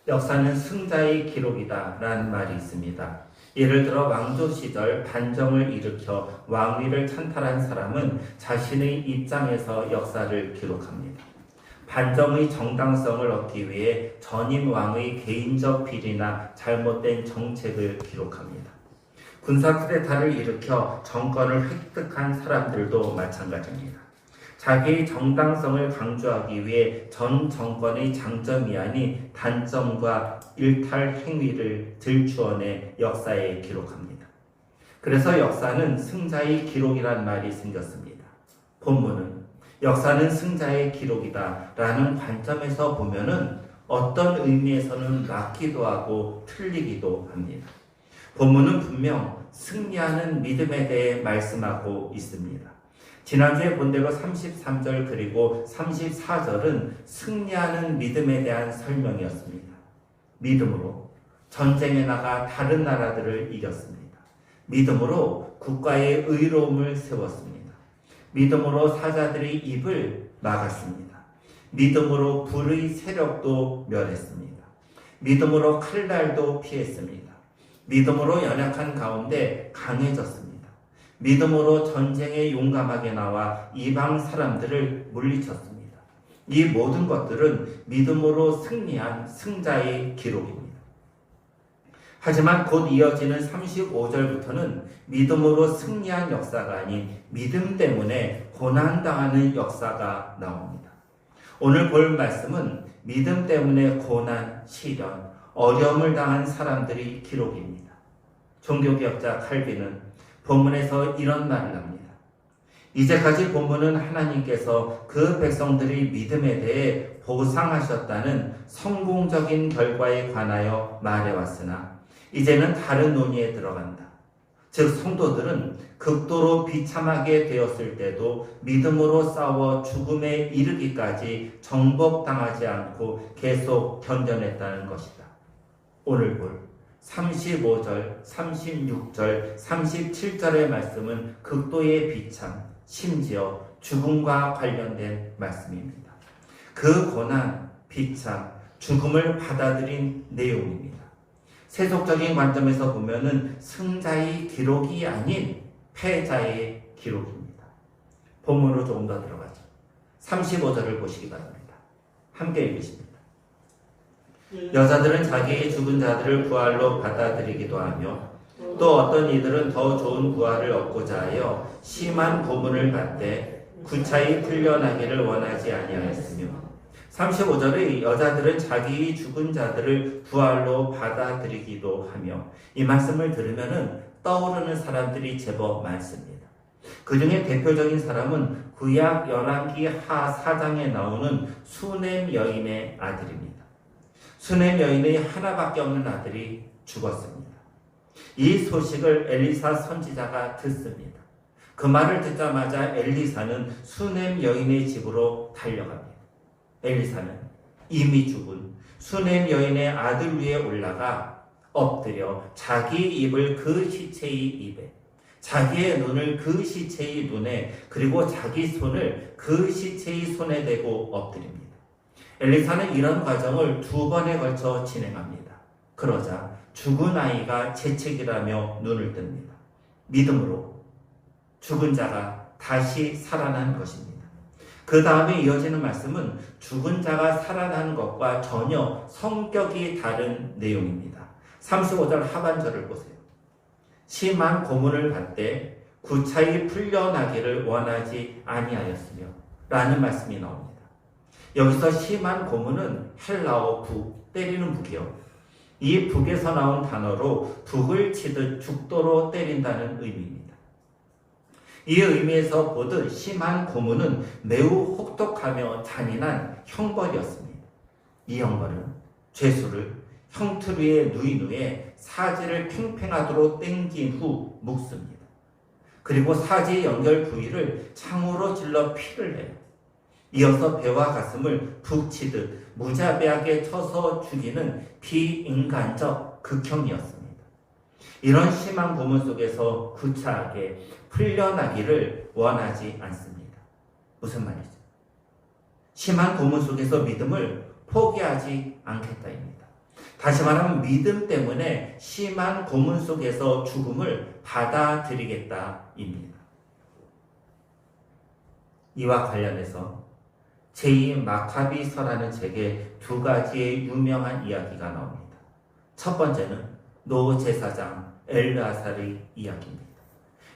역사는 승자의 기록이다 라는 말이 있습니다. 예를 들어 왕조 시절 반정을 일으켜 왕위를 찬탈한 사람은 자신의 입장에서 역사를 기록합니다. 반정의 정당성을 얻기 위해 전임 왕의 개인적 비리나 잘못된 정책을 기록합니다. 군사 쿠데타를 일으켜 정권을 획득한 사람들도 마찬가지입니다. 자기의 정당성을 강조하기 위해 전 정권의 장점이 아닌 단점과 일탈 행위를 들추어내 역사에 기록합니다. 그래서 역사는 승자의 기록이란 말이 생겼습니다. 본문은 역사는 승자의 기록이다 라는 관점에서 보면은 어떤 의미에서는 맞기도 하고 틀리기도 합니다. 본문은 분명 승리하는 믿음에 대해 말씀하고 있습니다. 지난주에 본 대로 33절 그리고 34절은 승리하는 믿음에 대한 설명이었습니다. 믿음으로 전쟁에 나가 다른 나라들을 이겼습니다. 믿음으로 국가의 의로움을 세웠습니다. 믿음으로 사자들의 입을 막았습니다. 믿음으로 불의 세력도 멸했습니다. 믿음으로 칼날도 피했습니다. 믿음으로 연약한 가운데 강해졌습니다. 믿음으로 전쟁에 용감하게 나와 이방 사람들을 물리쳤습니다. 이 모든 것들은 믿음으로 승리한 승자의 기록입니다. 하지만 곧 이어지는 35절부터는 믿음으로 승리한 역사가 아닌 믿음 때문에 고난당하는 역사가 나옵니다. 오늘 볼 말씀은 믿음 때문에 고난, 시련, 어려움을 당한 사람들의 기록입니다. 종교개혁자 칼빈은 본문에서 이런 말을 합니다. 이제까지 본문은 하나님께서 그 백성들의 믿음에 대해 보상하셨다는 성공적인 결과에 관하여 말해왔으나 이제는 다른 논의에 들어간다. 즉 성도들은 극도로 비참하게 되었을 때도 믿음으로 싸워 죽음에 이르기까지 정복당하지 않고 계속 견뎌냈다는 것이다. 오늘 볼 35절, 36절, 37절의 말씀은 극도의 비참, 심지어 죽음과 관련된 말씀입니다. 그 고난, 비참, 죽음을 받아들인 내용입니다. 세속적인 관점에서 보면은 승자의 기록이 아닌 패자의 기록입니다. 본문으로 조금 더 들어가죠. 35절을 보시기 바랍니다. 함께 읽으십니다. 여자들은 자기의 죽은 자들을 부활로 받아들이기도 하며 또 어떤 이들은 더 좋은 부활을 얻고자 하여 심한 고문을 받되 구차히 풀려나기를 원하지 아니하였으며 35절의 여자들은 자기의 죽은 자들을 부활로 받아들이기도 하며 이 말씀을 들으면은 떠오르는 사람들이 제법 많습니다. 그 중에 대표적인 사람은 구약 열왕기 하 4장에 나오는 수넴 여인의 아들입니다. 수넴 여인의 하나밖에 없는 아들이 죽었습니다. 이 소식을 엘리사 선지자가 듣습니다. 그 말을 듣자마자 엘리사는 수넴 여인의 집으로 달려갑니다. 엘리사는 이미 죽은 수넴 여인의 아들 위에 올라가 엎드려 자기 입을 그 시체의 입에, 자기의 눈을 그 시체의 눈에, 그리고 자기 손을 그 시체의 손에 대고 엎드립니다. 엘리사는 이런 과정을 2번에 걸쳐 진행합니다. 그러자 죽은 아이가 재채기라며 눈을 뜹니다. 믿음으로 죽은 자가 다시 살아난 것입니다. 그 다음에 이어지는 말씀은 죽은 자가 살아난 것과 전혀 성격이 다른 내용입니다. 35절 하반절을 보세요. 심한 고문을 받되 구차히 풀려나기를 원하지 아니하였으며 라는 말씀이 나옵니다. 여기서 심한 고문은 헬라어 북, 때리는 북이요. 이 북에서 나온 단어로 북을 치듯 죽도록 때린다는 의미입니다. 이 의미에서 보듯 심한 고문은 매우 혹독하며 잔인한 형벌이었습니다. 이 형벌은 죄수를 형틀 위에 누이누에 사지를 팽팽하도록 땡긴 후 묶습니다. 그리고 사지의 연결 부위를 창으로 찔러 피를 내요. 이어서 배와 가슴을 북 치듯 무자비하게 쳐서 죽이는 비인간적 극형이었습니다. 이런 심한 고문 속에서 구차하게 풀려나기를 원하지 않습니다. 무슨 말이죠? 심한 고문 속에서 믿음을 포기하지 않겠다입니다. 다시 말하면 믿음 때문에 심한 고문 속에서 죽음을 받아들이겠다입니다. 이와 관련해서 제2 마카비서라는 책에 두 가지의 유명한 이야기가 나옵니다. 첫 번째는 노 제사장 엘르아살의 이야기입니다.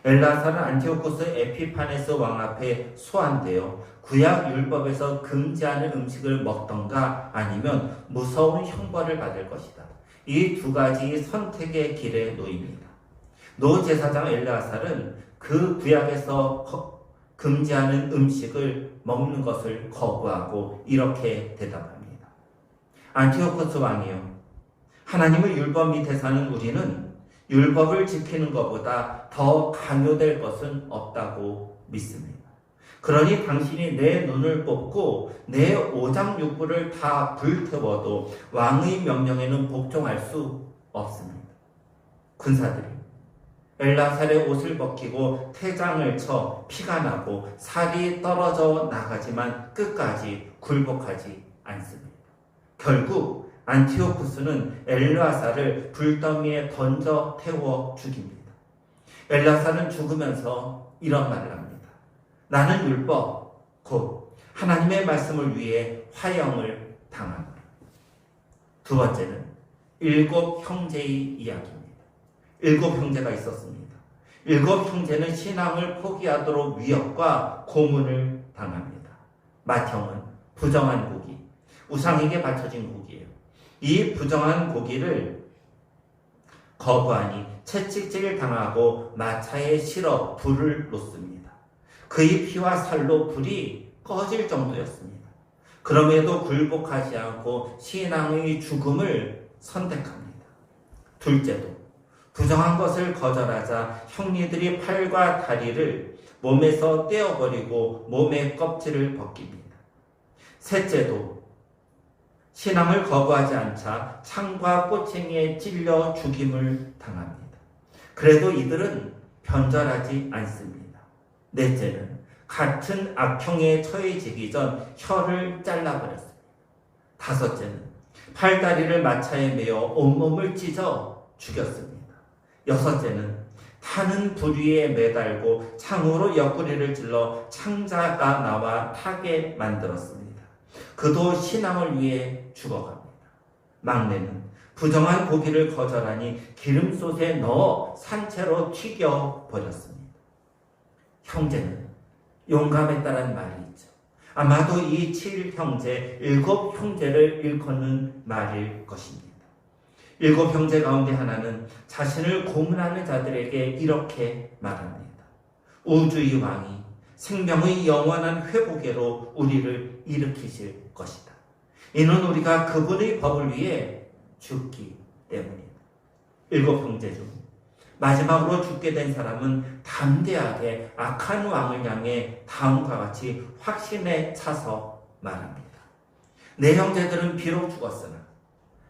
엘르아살은 안티오코스 에피파네스 왕 앞에 소환되어 구약 율법에서 금지하는 음식을 먹던가 아니면 무서운 형벌을 받을 것이다. 이 두 가지 선택의 길에 놓입니다. 노 제사장 엘르아살은 그 구약에서 금지하는 음식을 먹는 것을 거부하고 이렇게 대답합니다. 안티오코스 왕이여, 하나님의 율법 밑에 사는 우리는 율법을 지키는 것보다 더 강요될 것은 없다고 믿습니다. 그러니 당신이 내 눈을 뽑고 내 오장육부를 다 불태워도 왕의 명령에는 복종할 수 없습니다. 군사들이 엘르아살의 옷을 벗기고 태장을 쳐 피가 나고 살이 떨어져 나가지만 끝까지 굴복하지 않습니다. 결국 안티오쿠스는 엘르아살을 불더미에 던져 태워 죽입니다. 엘르아살은 죽으면서 이런 말을 합니다. 나는 율법, 곧 하나님의 말씀을 위해 화형을 당합니다. 두 번째는 7 형제의 이야기입니다. 7 형제가 있었습니다. 7 형제는 신앙을 포기하도록 위협과 고문을 당합니다. 맏형은 부정한 고기, 우상에게 바쳐진 고기예요. 이 부정한 고기를 거부하니 채찍질을 당하고 마차에 실어 불을 놓습니다. 그의 피와 살로 불이 꺼질 정도였습니다. 그럼에도 굴복하지 않고 신앙의 죽음을 선택합니다. 둘째도 부정한 것을 거절하자 형제들이 팔과 다리를 몸에서 떼어버리고 몸의 껍질을 벗깁니다. 셋째도 신앙을 거부하지 않자 창과 꼬챙이에 찔려 죽임을 당합니다. 그래도 이들은 변절하지 않습니다. 넷째는 같은 악형에 처해지기 전 혀를 잘라버렸습니다. 다섯째는 팔다리를 마차에 메어 온몸을 찢어 죽였습니다. 여섯째는 타는 부리에 매달고 창으로 옆구리를 찔러 창자가 나와 타게 만들었습니다. 그도 신앙을 위해 죽어갑니다. 막내는 부정한 고기를 거절하니 기름솥에 넣어 산채로 튀겨버렸습니다. 형제는 용감했다는 말이 있죠. 아마도 이 7형제, 7 형제를 일컫는 말일 것입니다. 7 형제 가운데 하나는 자신을 고문하는 자들에게 이렇게 말합니다. 우주의 왕이 생명의 영원한 회복에로 우리를 일으키실 것이다. 이는 우리가 그분의 법을 위해 죽기 때문이다. 7 형제 중 마지막으로 죽게 된 사람은 담대하게 악한 왕을 향해 다음과 같이 확신에 차서 말합니다. 내 형제들은 비록 죽었으나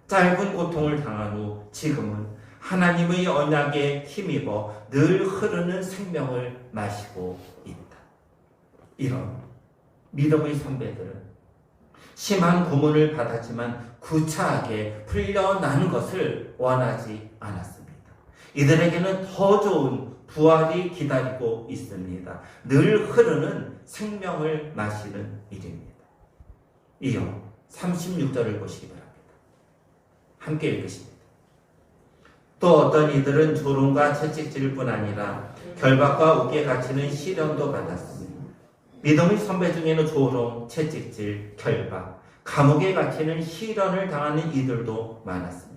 짧은 고통을 당한 후 지금은 하나님의 언약에 힘입어 늘 흐르는 생명을 마시고 있다. 이런 믿음의 선배들은 심한 고문을 받았지만 구차하게 풀려나는 것을 원하지 않았습니다. 이들에게는 더 좋은 부활이 기다리고 있습니다. 늘 흐르는 생명을 마시는 일입니다. 이어 36절을 보시기 바랍니다. 함께 읽으십니다. 또 어떤 이들은 조롱과 채찍질일 뿐 아니라 결박과 옥에 갇히는 시련도 받았습니다. 믿음의 선배 중에는 조롱, 채찍질, 결박, 감옥에 갇히는 시련을 당하는 이들도 많았습니다.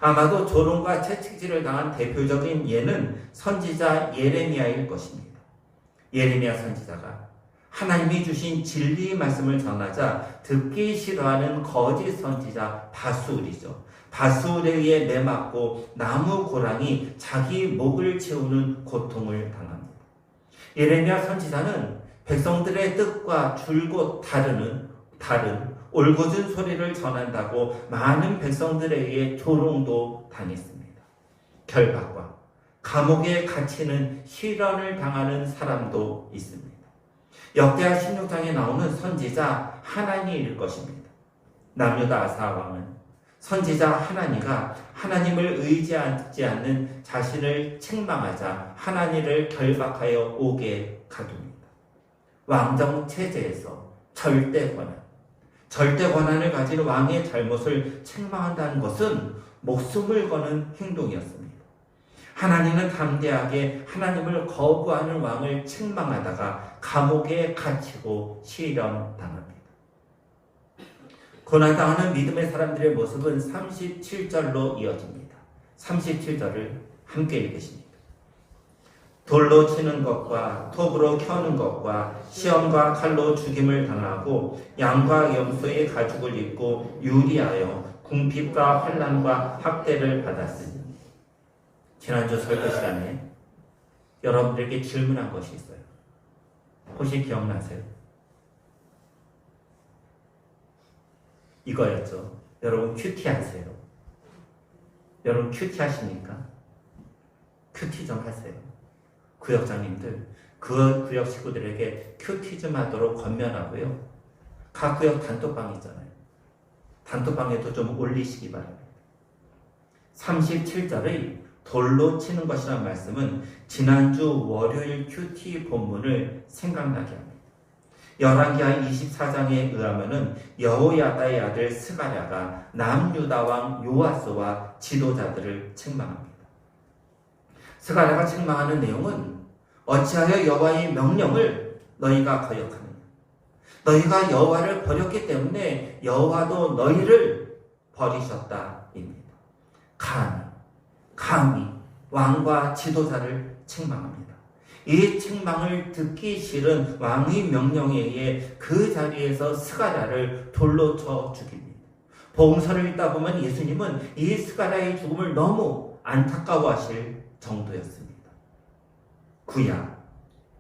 아마도 조롱과 채찍질을 당한 대표적인 예는 선지자 예레미야일 것입니다. 예레미야 선지자가 하나님이 주신 진리의 말씀을 전하자 듣기 싫어하는 거짓 선지자 바수울이죠. 바수울에 의해 매맞고 나무 고랑이 자기 목을 채우는 고통을 당합니다. 예레미야 선지자는 백성들의 뜻과 줄곧 다른 올곧은 소리를 전한다고 많은 백성들에 의해 조롱도 당했습니다. 결박과 감옥에 갇히는 시련을 당하는 사람도 있습니다. 역대하 16장에 나오는 선지자 하나니일 것입니다. 남유다 아사 왕은 선지자 하나니가 하나님을 의지하지 않는 자신을 책망하자 하나님을 결박하여 옥에 가둡니다. 왕정 체제에서 절대 권한을 가진 왕의 잘못을 책망한다는 것은 목숨을 거는 행동이었습니다. 하나님은 담대하게 하나님을 거부하는 왕을 책망하다가 감옥에 갇히고 실형당합니다. 고난당하는 믿음의 사람들의 모습은 37절로 이어집니다. 37절을 함께 읽으십니다. 돌로 치는 것과 톱으로 켜는 것과 시험과 칼로 죽임을 당하고 양과 염소의 가죽을 입고 유리하여 궁핍과 환난과 학대를 받았으니. 지난주 설교 시간에 여러분들에게 질문한 것이 있어요. 혹시 기억나세요? 이거였죠. 여러분 큐티 하세요? 여러분 큐티 하십니까? 큐티 좀 하세요. 구역장님들, 그 구역 식구들에게 큐티 좀 하도록 권면하고요. 각 구역 단톡방 있잖아요. 단톡방에도 좀 올리시기 바랍니다. 37절의 돌로 치는 것이란 말씀은 지난주 월요일 큐티 본문을 생각나게 합니다. 열왕기하 24장에 의하면은 여호야다의 아들 스가랴가 남유다 왕 요아스와 지도자들을 책망합니다. 스가랴가 책망하는 내용은 어찌하여 여호와의 명령을 너희가 거역하느냐. 너희가 여호와를 버렸기 때문에 여호와도 너희를 버리셨다입니다. 감히 왕과 지도자를 책망합니다. 이 책망을 듣기 싫은 왕의 명령에 의해 그 자리에서 스가랴를 돌로 쳐 죽입니다. 복음서를 읽다 보면 예수님은 이 스가랴의 죽음을 너무 안타까워하실 정도였습니다. 구약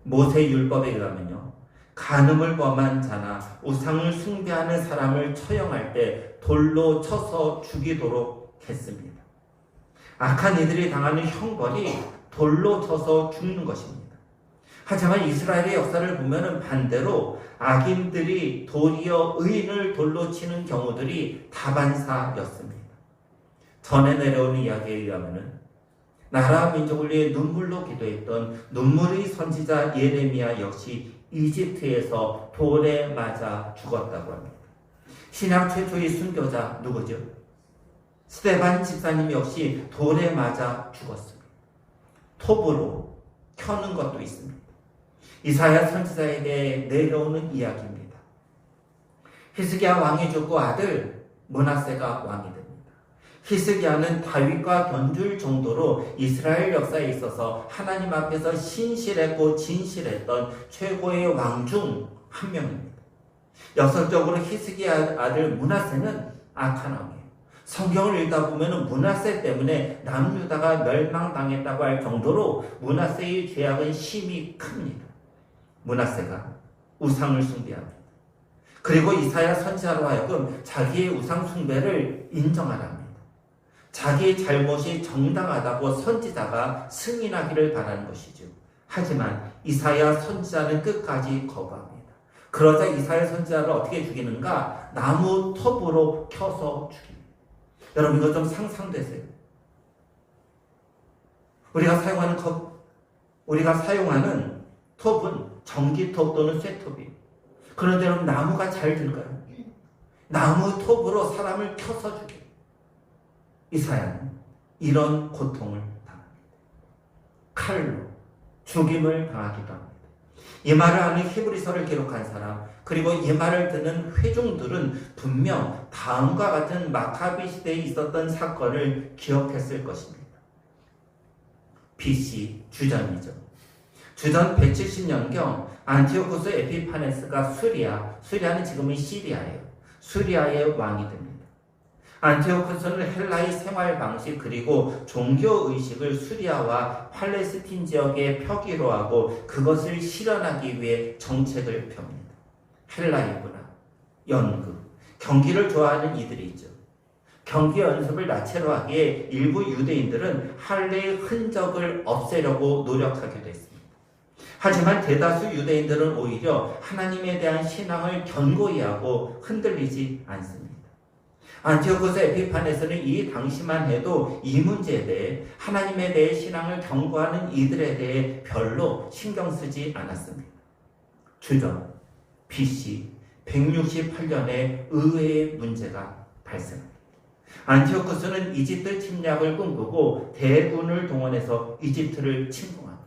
모세 율법에 의하면요, 간음을 범한 자나 우상을 숭배하는 사람을 처형할 때 돌로 쳐서 죽이도록 했습니다. 악한 이들이 당하는 형벌이 돌로 쳐서 죽는 것입니다. 하지만 이스라엘의 역사를 보면 반대로 악인들이 도리어 의인을 돌로 치는 경우들이 다반사였습니다. 전에 내려오는 이야기에 의하면 나라 민족을 위해 눈물로 기도했던 눈물의 선지자 예레미야 역시 이집트에서 돌에 맞아 죽었다고 합니다. 신약 최초의 순교자 누구죠? 스데반 집사님 역시 돌에 맞아 죽었습니다. 톱으로 켜는 것도 있습니다. 이사야 선지자에게 내려오는 이야기입니다. 히스기야 왕이 죽고 아들 므낫세가 왕이 됩니다. 히스기야는 다윗과 견줄 정도로 이스라엘 역사에 있어서 하나님 앞에서 신실했고 진실했던 최고의 왕 중 한 명입니다. 역설적으로 히스기야 아들 므낫세는 악한 왕이에요. 성경을 읽다 보면 므낫세 때문에 남유다가 멸망당했다고 할 정도로 므낫세의 죄악은 심히 큽니다. 므낫세가 우상을 숭배합니다. 그리고 이사야 선지자로 하여금 자기의 우상 숭배를 인정하라 합니다. 자기의 잘못이 정당하다고 선지자가 승인하기를 바라는 것이죠. 하지만 이사야 선지자는 끝까지 거부합니다. 그러자 이사야 선지자를 어떻게 죽이는가? 나무 톱으로 켜서 죽입니다. 여러분 이거 좀 상상되세요? 우리가 사용하는 톱은 전기톱 또는 쇠톱이에요. 그런데 여러분 나무가 잘 들까요? 나무 톱으로 사람을 켜서 죽여요. 이사야는 이런 고통을 당합니다. 칼로 죽임을 당하기도 합니다. 이 말을 아는 히브리서를 기록한 사람, 그리고 이 말을 듣는 회중들은 분명 다음과 같은 마카비 시대에 있었던 사건을 기억했을 것입니다. BC 주전이죠. 주전 170년경 안티오쿠스 에피파네스가 수리아는 지금은 시리아예요. 수리아의 왕이 됩니다. 안티오쿠스는 헬라의 생활 방식 그리고 종교 의식을 수리아와 팔레스틴 지역에 표기로 하고 그것을 실현하기 위해 정책을 펴니다. 헬라의 문화, 연극, 경기를 좋아하는 이들이 있죠. 경기 연습을 나체로 하기에 일부 유대인들은 할례의 흔적을 없애려고 노력하기도 했습니다. 하지만 대다수 유대인들은 오히려 하나님에 대한 신앙을 견고히 하고 흔들리지 않습니다. 안티오코스 에피파네스는 이 당시만 해도 이 문제에 대해 하나님에 대해 신앙을 경고하는 이들에 대해 별로 신경 쓰지 않았습니다. 주전 BC 168년에 의외의 문제가 발생합니다. 안티오코스는 이집트 침략을 꿈꾸고 대군을 동원해서 이집트를 침공합니다.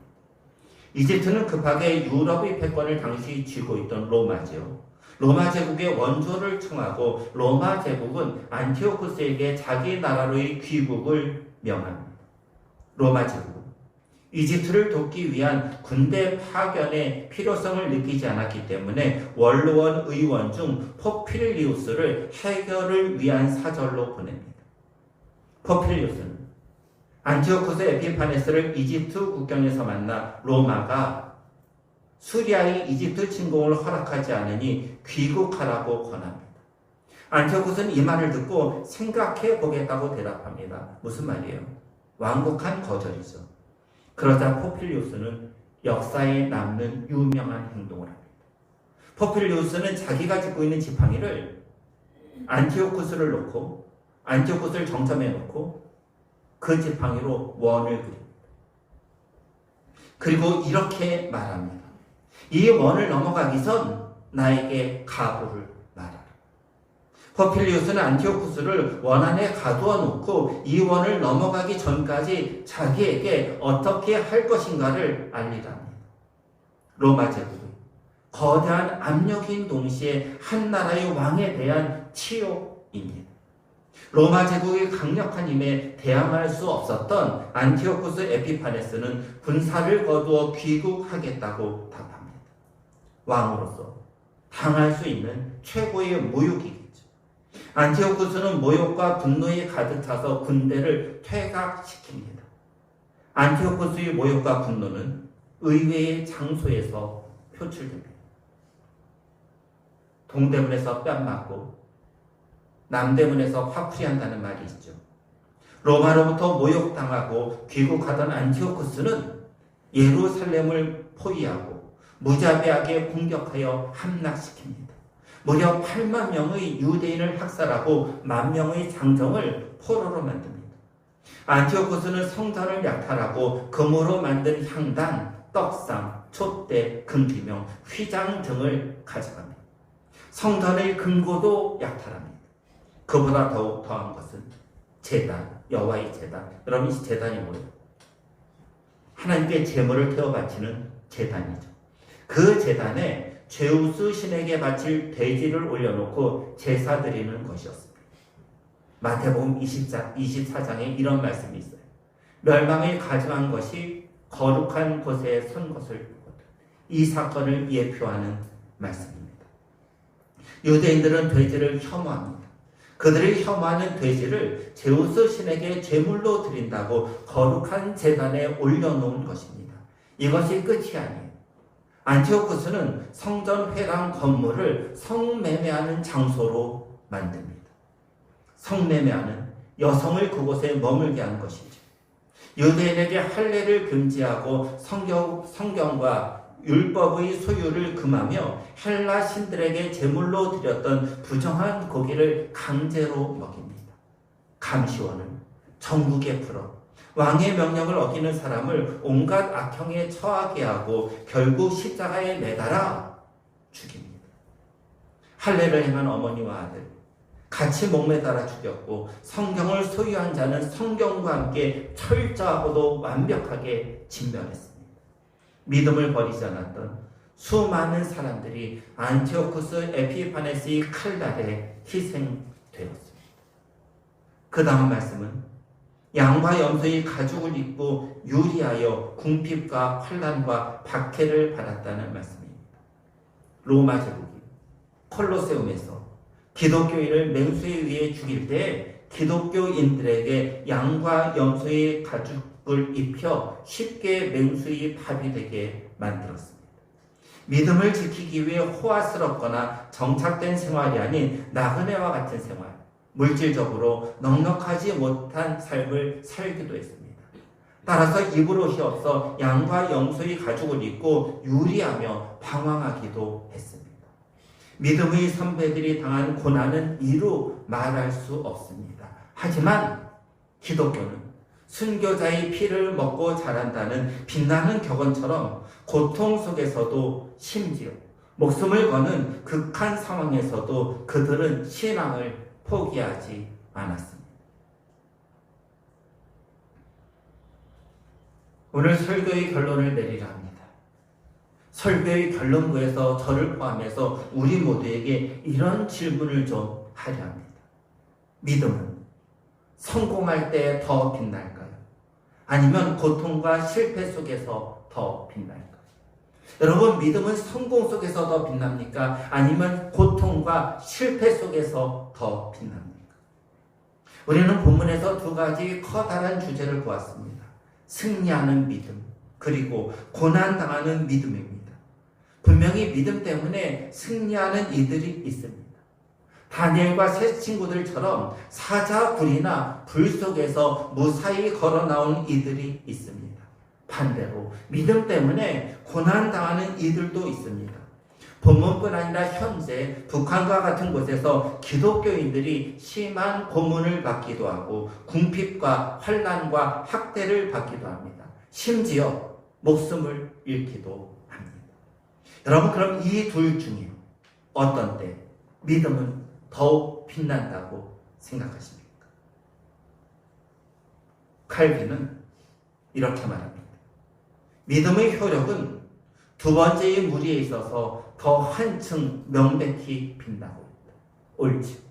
이집트는 급하게 유럽의 패권을 당시 쥐고 있던 로마죠. 로마 제국의 원조를 청하고 로마 제국은 안티오코스에게 자기 나라로의 귀국을 명합니다. 로마 제국은 이집트를 돕기 위한 군대 파견의 필요성을 느끼지 않았기 때문에 원로원 의원 중 포필리우스를 해결을 위한 사절로 보냅니다. 포필리우스는 안티오코스 에피파네스를 이집트 국경에서 만나 로마가 수리아의 이집트 침공을 허락하지 않으니 귀국하라고 권합니다. 안티오코스는 이 말을 듣고 생각해 보겠다고 대답합니다. 무슨 말이에요? 완곡한 거절이죠. 그러자 포필리우스는 역사에 남는 유명한 행동을 합니다. 포필리우스는 자기가 짓고 있는 지팡이를 안티오코스를 놓고 안티오코스를 정점에 놓고 그 지팡이로 원을 그립니다. 그리고 이렇게 말합니다. 이 원을 넘어가기 전 나에게 각오를 말하라. 포필리우스는 안티오코스를 원 안에 가두어 놓고 이 원을 넘어가기 전까지 자기에게 어떻게 할 것인가를 알리랍니다. 로마 제국은 거대한 압력인 동시에 한 나라의 왕에 대한 치욕입니다. 로마 제국의 강력한 힘에 대항할 수 없었던 안티오코스 에피파네스는 군사를 거두어 귀국하겠다고 답합니다. 왕으로서 당할 수 있는 최고의 모욕이겠죠. 안티오코스는 모욕과 분노에 가득 차서 군대를 퇴각시킵니다. 안티오코스의 모욕과 분노는 의외의 장소에서 표출됩니다. 동대문에서 뺨 맞고 남대문에서 화풀이한다는 말이 있죠. 로마로부터 모욕당하고 귀국하던 안티오코스는 예루살렘을 포위하고 무자비하게 공격하여 함락시킵니다. 무려 8만 명의 유대인을 학살하고 10,000명의 장정을 포로로 만듭니다. 안티오코스는 성전을 약탈하고 금으로 만든 향단, 떡상, 촛대, 금기명, 휘장 등을 가져갑니다. 성전의 금고도 약탈합니다. 그보다 더욱 더한 것은 제단, 여호와의 제단. 여러분, 이 제단이 뭐예요? 하나님께 제물을 태워 바치는 제단이죠. 그 제단에 제우스 신에게 바칠 돼지를 올려놓고 제사 드리는 것이었습니다. 마태복음 24장에 이런 말씀이 있어요. 멸망을 가져간 것이 거룩한 곳에 선 것을 보거든. 이 사건을 예표하는 말씀입니다. 유대인들은 돼지를 혐오합니다. 그들을 혐오하는 돼지를 제우스 신에게 제물로 드린다고 거룩한 제단에 올려놓은 것입니다. 이것이 끝이 아니에요. 안티오코스는 성전 회랑 건물을 성매매하는 장소로 만듭니다. 성매매하는 여성을 그곳에 머물게 한 것이죠. 유대인에게 할례를 금지하고 성경과 율법의 소유를 금하며 헬라 신들에게 제물로 드렸던 부정한 고기를 강제로 먹입니다. 감시원을 전국에 풀어 왕의 명령을 어기는 사람을 온갖 악형에 처하게 하고 결국 십자가에 매달아 죽입니다. 할례를 행한 어머니와 아들 같이 목매달아 죽였고 성경을 소유한 자는 성경과 함께 철저하고도 완벽하게 진멸했습니다. 믿음을 버리지 않았던 수많은 사람들이 안티오코스 에피파네스의 칼날에 희생되었습니다. 그 다음 말씀은 양과 염소의 가죽을 입고 유리하여 궁핍과 환난과 박해를 받았다는 말씀입니다. 로마 제국이 콜로세움에서 기독교인을 맹수에 의해 죽일 때 기독교인들에게 양과 염소의 가죽을 입혀 쉽게 맹수의 밥이 되게 만들었습니다. 믿음을 지키기 위해 호화스럽거나 정착된 생활이 아닌 나그네와 같은 생활, 물질적으로 넉넉하지 못한 삶을 살기도 했습니다. 따라서 입을 옷이 없어 양과 염소의 가죽을 입고 유리하며 방황하기도 했습니다. 믿음의 선배들이 당한 고난은 이루 말할 수 없습니다. 하지만 기독교는 순교자의 피를 먹고 자란다는 빛나는 격언처럼 고통 속에서도 심지어 목숨을 거는 극한 상황에서도 그들은 신앙을 포기하지 않았습니다. 오늘 설교의 결론을 내리라 합니다. 설교의 결론부에서 저를 포함해서 우리 모두에게 이런 질문을 좀 하려 합니다. 믿음은 성공할 때 더 빛날까요? 아니면 고통과 실패 속에서 더 빛날까요? 여러분, 믿음은 성공 속에서 더 빛납니까? 아니면 고통과 실패 속에서 더 빛납니까? 우리는 본문에서 두 가지 커다란 주제를 보았습니다. 승리하는 믿음, 그리고 고난당하는 믿음입니다. 분명히 믿음 때문에 승리하는 이들이 있습니다. 다니엘과 세 친구들처럼 사자굴이나 불 속에서 무사히 걸어 나온 이들이 있습니다. 반대로 믿음 때문에 고난당하는 이들도 있습니다. 본문뿐 아니라 현재 북한과 같은 곳에서 기독교인들이 심한 고문을 받기도 하고 궁핍과 환난과 학대를 받기도 합니다. 심지어 목숨을 잃기도 합니다. 여러분, 그럼 이 둘 중에 어떤 때 믿음은 더욱 빛난다고 생각하십니까? 칼빈은 이렇게 말합니다. 믿음의 효력은 두 번째의 무리에 있어서 더 한층 명백히 빛나고 있다. 옳지.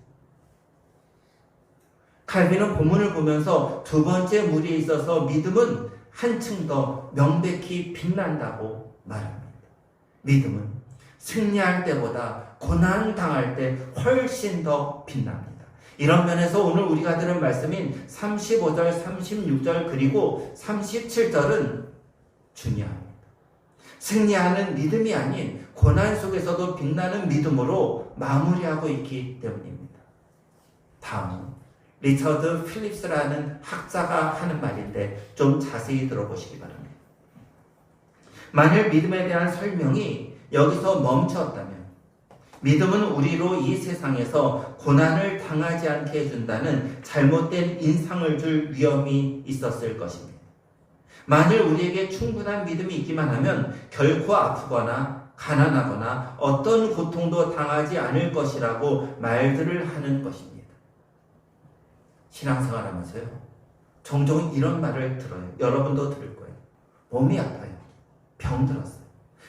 칼빈은 본문을 보면서 두 번째 무리에 있어서 믿음은 한층 더 명백히 빛난다고 말합니다. 믿음은 승리할 때보다 고난 당할 때 훨씬 더 빛납니다. 이런 면에서 오늘 우리가 들은 말씀인 35절, 36절 그리고 37절은 중요합니다. 승리하는 믿음이 아닌 고난 속에서도 빛나는 믿음으로 마무리하고 있기 때문입니다. 다음은 리처드 필립스라는 학자가 하는 말인데 좀 자세히 들어보시기 바랍니다. 만일 믿음에 대한 설명이 여기서 멈췄다면 믿음은 우리로 이 세상에서 고난을 당하지 않게 해준다는 잘못된 인상을 줄 위험이 있었을 것입니다. 만일 우리에게 충분한 믿음이 있기만 하면 결코 아프거나 가난하거나 어떤 고통도 당하지 않을 것이라고 말들을 하는 것입니다. 신앙생활 하면서요, 종종 이런 말을 들어요. 여러분도 들을 거예요. 몸이 아파요. 병들었어요.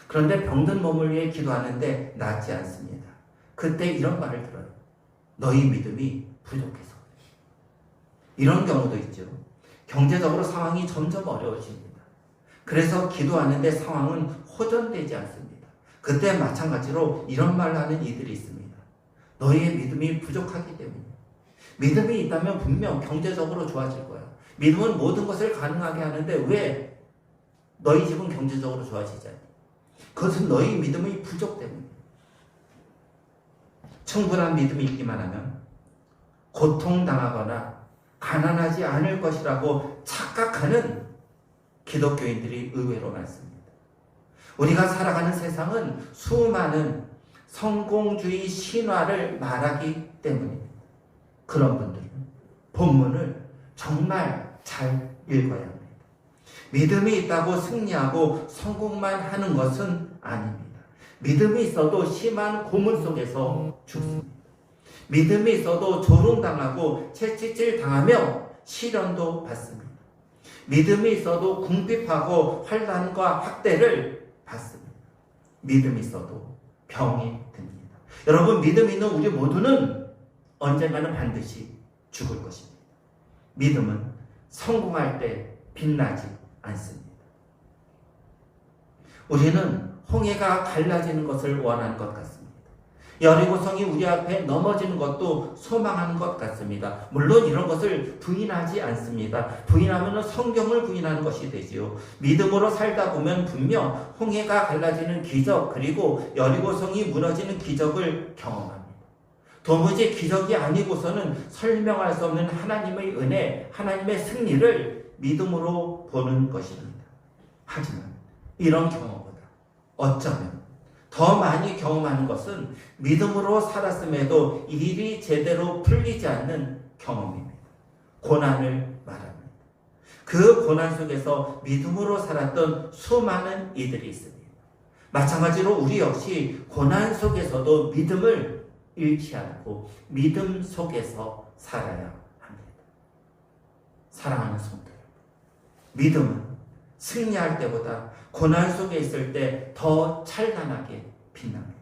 그런데 병든 몸을 위해 기도하는데 낫지 않습니다. 그때 이런 말을 들어요. 너희 믿음이 부족해서. 이런 경우도 있죠. 경제적으로 상황이 점점 어려워집니다. 그래서 기도하는데 상황은 호전되지 않습니다. 그때 마찬가지로 이런 말을 하는 이들이 있습니다. 너희의 믿음이 부족하기 때문이야. 믿음이 있다면 분명 경제적으로 좋아질 거야. 믿음은 모든 것을 가능하게 하는데 왜 너희 집은 경제적으로 좋아지지 않니? 그것은 너희 믿음의 부족 때문이야. 충분한 믿음이 있기만 하면 고통당하거나 가난하지 않을 것이라고 착각하는 기독교인들이 의외로 많습니다. 우리가 살아가는 세상은 수많은 성공주의 신화를 말하기 때문입니다. 그런 분들은 본문을 정말 잘 읽어야 합니다. 믿음이 있다고 승리하고 성공만 하는 것은 아닙니다. 믿음이 있어도 심한 고문 속에서 죽습니다. 믿음이 있어도 조롱당하고 채찍질 당하며 시련도 받습니다. 믿음이 있어도 궁핍하고 환난과 학대를 받습니다. 믿음이 있어도 병이 듭니다. 여러분, 믿음 있는 우리 모두는 언젠가는 반드시 죽을 것입니다. 믿음은 성공할 때 빛나지 않습니다. 우리는 홍해가 갈라지는 것을 원하는 것 같습니다. 여리고성이 우리 앞에 넘어지는 것도 소망하는 것 같습니다. 물론 이런 것을 부인하지 않습니다. 부인하면 성경을 부인하는 것이 되지요. 믿음으로 살다 보면 분명 홍해가 갈라지는 기적, 그리고 여리고성이 무너지는 기적을 경험합니다. 도무지 기적이 아니고서는 설명할 수 없는 하나님의 은혜, 하나님의 승리를 믿음으로 보는 것입니다. 하지만 이런 경험보다 어쩌면 더 많이 경험하는 것은 믿음으로 살았음에도 일이 제대로 풀리지 않는 경험입니다. 고난을 말합니다. 그 고난 속에서 믿음으로 살았던 수많은 이들이 있습니다. 마찬가지로 우리 역시 고난 속에서도 믿음을 잃지 않고 믿음 속에서 살아야 합니다. 사랑하는 성도, 믿음은 승리할 때보다 고난 속에 있을 때 더 찬란하게 빛납니다.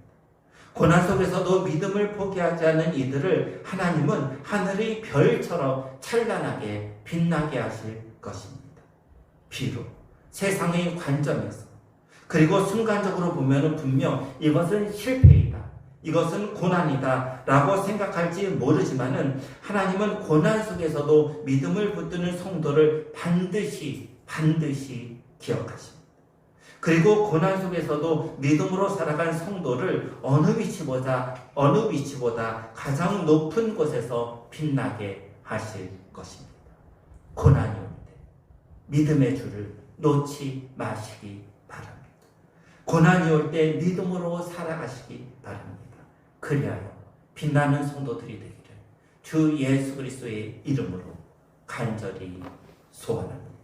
고난 속에서도 믿음을 포기하지 않는 이들을 하나님은 하늘의 별처럼 찬란하게 빛나게 하실 것입니다. 비록 세상의 관점에서 그리고 순간적으로 보면 분명 이것은 실패이다, 이것은 고난이다 라고 생각할지 모르지만은 하나님은 고난 속에서도 믿음을 붙드는 성도를 반드시 기억하십니다. 그리고 고난 속에서도 믿음으로 살아간 성도를 어느 위치보다 가장 높은 곳에서 빛나게 하실 것입니다. 고난이 올 때 믿음의 줄을 놓지 마시기 바랍니다. 고난이 올 때 믿음으로 살아가시기 바랍니다. 그리하여 빛나는 성도들이 되기를 주 예수 그리스도의 이름으로 간절히 소원합니다.